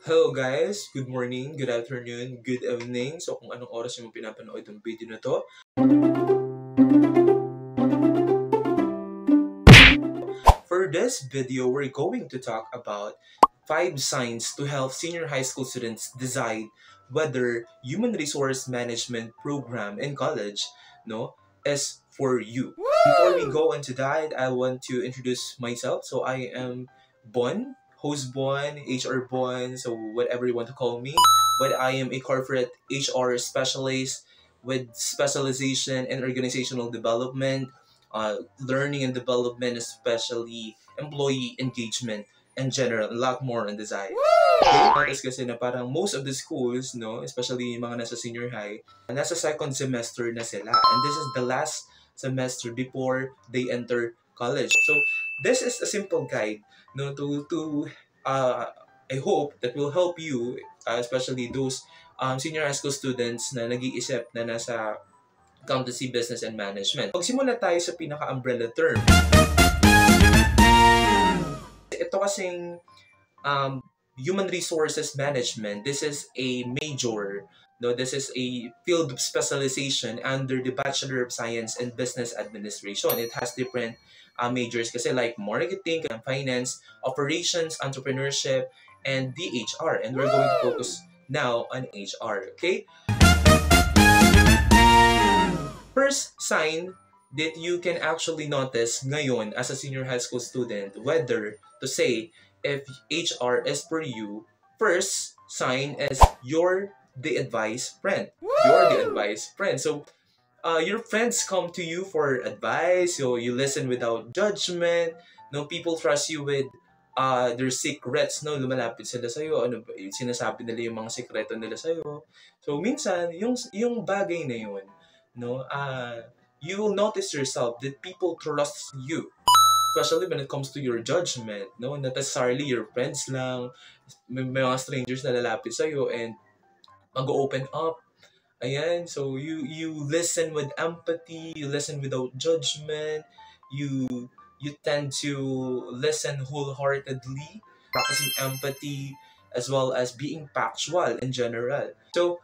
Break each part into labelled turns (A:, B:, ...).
A: Hello guys, good morning, good afternoon, good evening. So kung anong oras yung pinapanood ng video na to. For this video, we're going to talk about 5 signs to help senior high school students decide whether human resource management program in college is for you. Before we go into that, I want to introduce myself. So I am Bon, host Bon, HR Bon, so whatever you want to call me. But I am a corporate HR specialist with specialization in organizational development, learning and development, especially employee engagement in general, a lot more on design. Okay? Notice kasi na parang most of the schools, especially yung mga nasa senior high, nasa second semester na sila. And this is the last semester before they enter college. So this is a simple guide, I hope that will help you, especially those senior high school students na nag-iisip na nasa accountancy, business, and management. Magsimula tayo sa pinaka-umbrella term. Ito kasing human resources management, this is a major, this is a field of specialization under the Bachelor of Science in Business Administration. It has different majors kasi like marketing, finance, operations, entrepreneurship, and DHR. And we're going to focus now on HR, okay? First sign that you can actually notice ngayon as a senior high school student whether to say if HR is for you, first sign is you're the advice friend. You're the advice friend. So your friends come to you for advice, so you listen without judgment. People trust you with their secrets, lumalapit sila sa'yo, sinasabi nila yung mga sekreto nila sa'yo. So minsan, yung bagay na yun, you will notice yourself that people trust you. Especially when it comes to your judgment, not necessarily your friends lang, may mga strangers na lalapit sa'yo and mag-open up. Ayan, so you listen with empathy, you listen without judgment, you tend to listen wholeheartedly, practicing empathy, as well as being factual in general. So,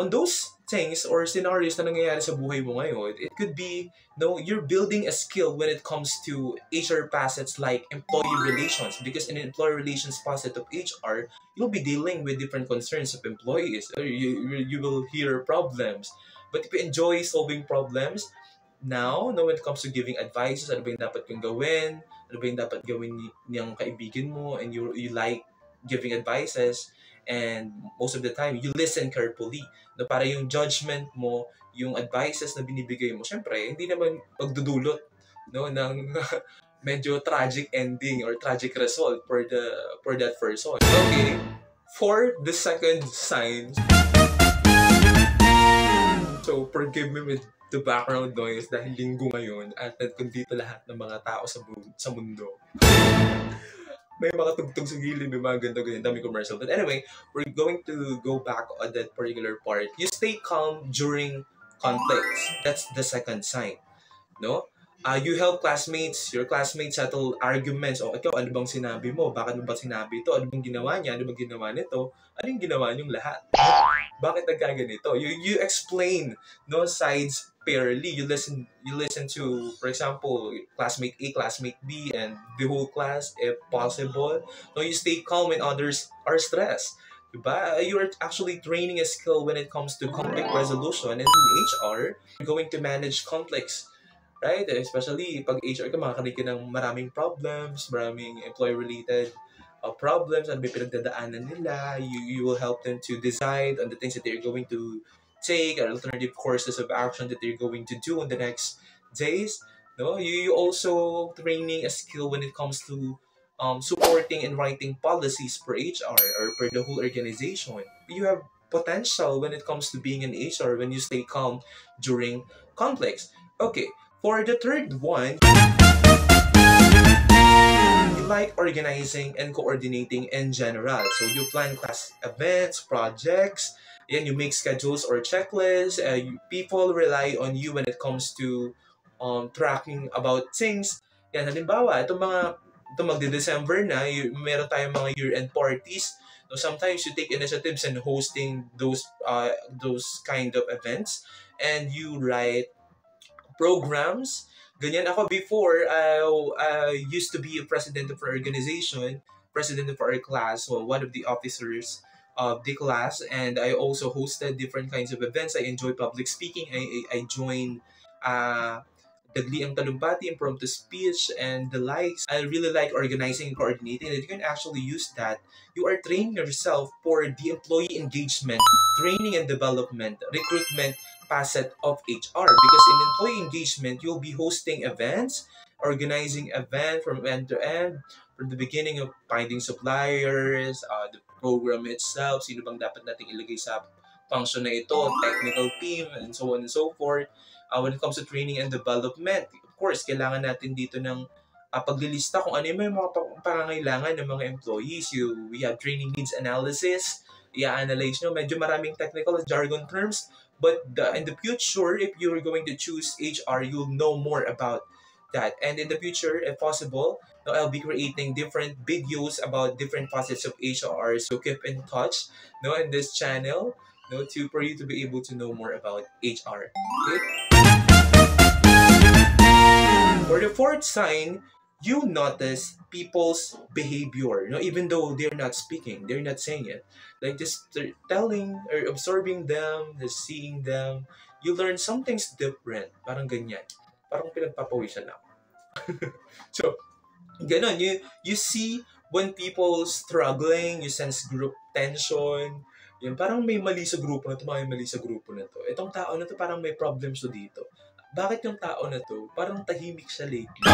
A: on those things or scenarios na nangyayari sa buhay mo ngayon, it could be, you're building a skill when it comes to HR facets like employee relations. Because in employee relations facet of HR, you'll be dealing with different concerns of employees. Or you will hear problems. But if you enjoy solving problems, now when it comes to giving advices, ano ba yung dapat kong gawin, ano ba yung dapat gawin niyang kaibigan mo, and you like giving advices, and most of the time, you listen carefully. Para yung judgment mo, yung advices na binibigay mo, syempre, hindi naman magdudulot ng medyo tragic ending or tragic result for that person. Okay, for the second sign, so forgive me with the background noise dahil linggo ngayon at nandito lahat ng mga tao sa mundo. May mga tugtog sa gilid, may mga ganito-ganyan, dami commercial. But anyway, we're going to go back on that particular part. You stay calm during conflicts. That's the second sign. You help your classmates settle arguments. O, ikaw, ano bang sinabi mo? Bakit mo ba sinabi ito? Ano bang ginawa niya? Ano bang ginawa nito? Ano yung ginawa niyong lahat? Bakit nagkaganito? You explain sides fairly. You listen to, for example, classmate A, classmate B, and the whole class if possible. You stay calm when others are stressed. Diba? You are actually training a skill when it comes to conflict resolution. And in HR, you're going to manage conflicts. Right? Especially pag HR ka, makakanig ka ng maraming problems, maraming employee-related problems, ano ba pinagdadaanan nila. You will help them to decide on the things that they're going to take, or alternative courses of action that they're going to do in the next days. You also training a skill when it comes to supporting and writing policies for HR or for the whole organization. You have potential when it comes to being an HR when you stay calm during conflicts. Okay, for the third one, you like organizing and coordinating in general. So you plan class events, projects, and you make schedules or checklists. People rely on you when it comes to tracking about things. Yan, halimbawa, ito magde-December na, meron tayong mga year-end parties. No, sometimes you take initiatives in hosting those kind of events, and you write programs. Ganyan ako before, I used to be a president of our organization, president of our class, so one of the officers of the class, and I also hosted different kinds of events. I enjoy public speaking. I joined Dagli ang Talumpati, impromptu speech, and the likes. I really like organizing and coordinating, and you can actually use that. You are training yourself for the employee engagement, training and development, recruitment facet of HR. Because in employee engagement, you'll be hosting events, organizing event from end to end, from the beginning of finding suppliers, the program itself, sino bang dapat nating ilagay sa function na ito, technical team, and so on and so forth. When it comes to training and development, of course, kailangan natin dito ng paglilista kung ano yung mga pangangailangan ng mga employees. We have training needs analysis, i-analyze nyo, medyo maraming technical jargon terms, but in the future, if you're going to choose HR, you'll know more about that. And in the future, if possible, I'll be creating different videos about different facets of HR. So keep in touch, in this channel, for you to be able to know more about HR. Okay? For the fourth sign, you notice people's behavior. Even though they're not speaking, they're not saying it. Like just telling or observing them, just seeing them, you learn something's different. Parang ganyan. Parang pinagpapawisan ako. So, ganon. You see when people struggling, you sense group tension. Yan, parang may mali sa grupo na to, may mali sa grupo na to. Itong tao na to parang may problems to dito. Bakit yung tao na to, parang tahimik siya lately?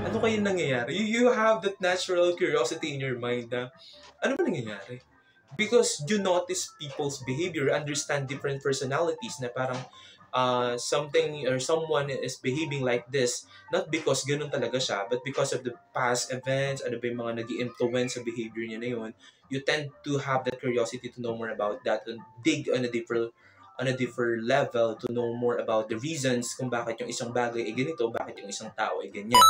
A: Ano kaya nangyayari? You have that natural curiosity in your mind na, ano ba nangyayari? Because you notice people's behavior, understand different personalities na parang something or someone is behaving like this, not because ganun talaga siya, but because of the past events, ano ba yung mga nag-i-influence sa behavior niya na yun, you tend to have that curiosity to know more about that and dig on a different level to know more about the reasons kung bakit yung isang bagay ay ganito, bakit yung isang tao ay ganyan.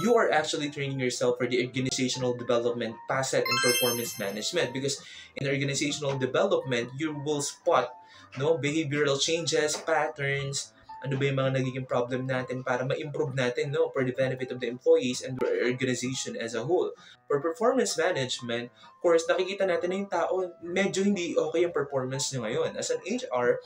A: You are actually training yourself for the organizational development facet and performance management, because in organizational development, you will spot behavioral changes, patterns, ano ba yung mga nagiging problem natin para ma-improve natin for the benefit of the employees and the organization as a whole. For performance management, of course, nakikita natin na yung tao, medyo hindi okay yung performance niya ngayon. As an HR,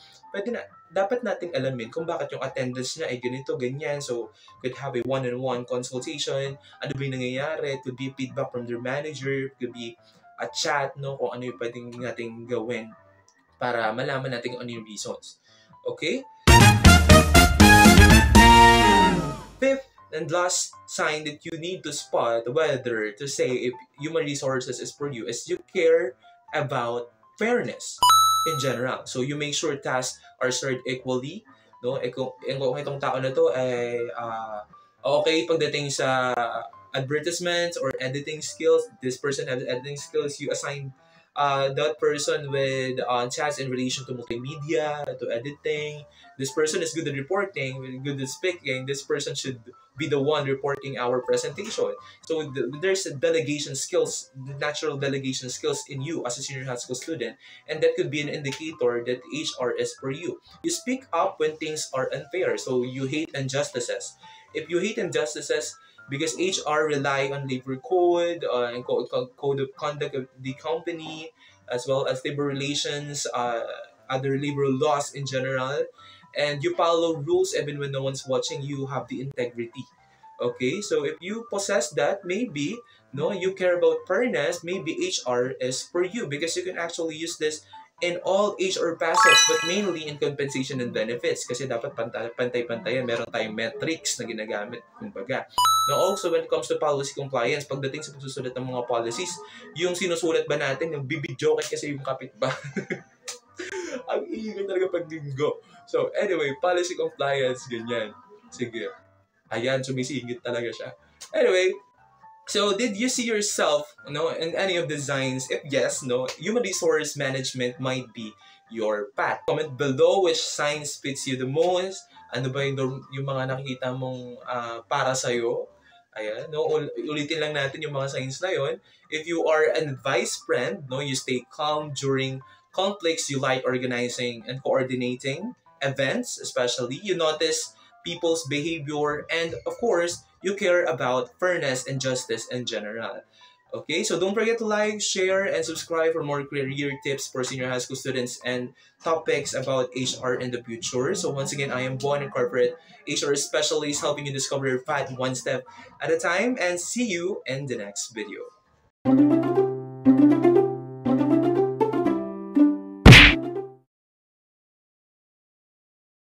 A: dapat nating alamin kung bakit yung attendance niya ay ganito, ganyan. So, could have a one-on-one consultation. Ano ba yung nangyayari? It could be feedback from their manager. It could be a chat, kung ano yung pwedeng nating gawin para malaman natin ano yung reasons. Okay? Fifth and last sign that you need to spot whether to say if human resources is for you is you care about fairness in general. So you make sure tasks are shared equally. Kung itong tao na to ay okay pagdating sa advertisements or editing skills, this person has editing skills, you assign that person with chats in relation to multimedia, to editing. This person is good at reporting, good at speaking. This person should be the one reporting our presentation. So there's delegation skills, natural delegation skills in you as a senior high school student, and that could be an indicator that HR is for you. You speak up when things are unfair, so you hate injustices. If you hate injustices, because HR rely on labor code and code of conduct of the company, as well as labor relations, other labor laws in general, and you follow rules even when no one's watching, you have the integrity. Okay, so if you possess that, maybe you care about fairness, maybe HR is for you, because you can actually use this in all HR facets, but mainly in compensation and benefits. Kasi dapat pantay-pantayan, meron tayong metrics na ginagamit, kumbaga. Now also, when it comes to policy compliance, pagdating sa pagsusulat ng mga policies, yung sinusulat ba natin, yung bibidyoke kasi yung kapitbahay. Ang ingay talaga pag linggo. So, anyway, policy compliance, ganyan. Sige. Ayan, sumisingit talaga siya. Anyway, so did you see yourself in any of the designs? If yes, human resource management might be your path. Comment below which signs fits you the most. Ano ba yung mga nakikita mong para sa'yo? Ayan, no, ulitin lang natin yung mga signs na yon. If you are an advice friend, no, you stay calm during conflicts, you like organizing and coordinating events, especially. You notice people's behavior, and of course, you care about fairness and justice in general. Okay, so don't forget to like, share, and subscribe for more career tips for senior high school students and topics about HR in the future. So once again, I am Bon, a corporate HR specialist helping you discover your path one step at a time, and see you in the next video.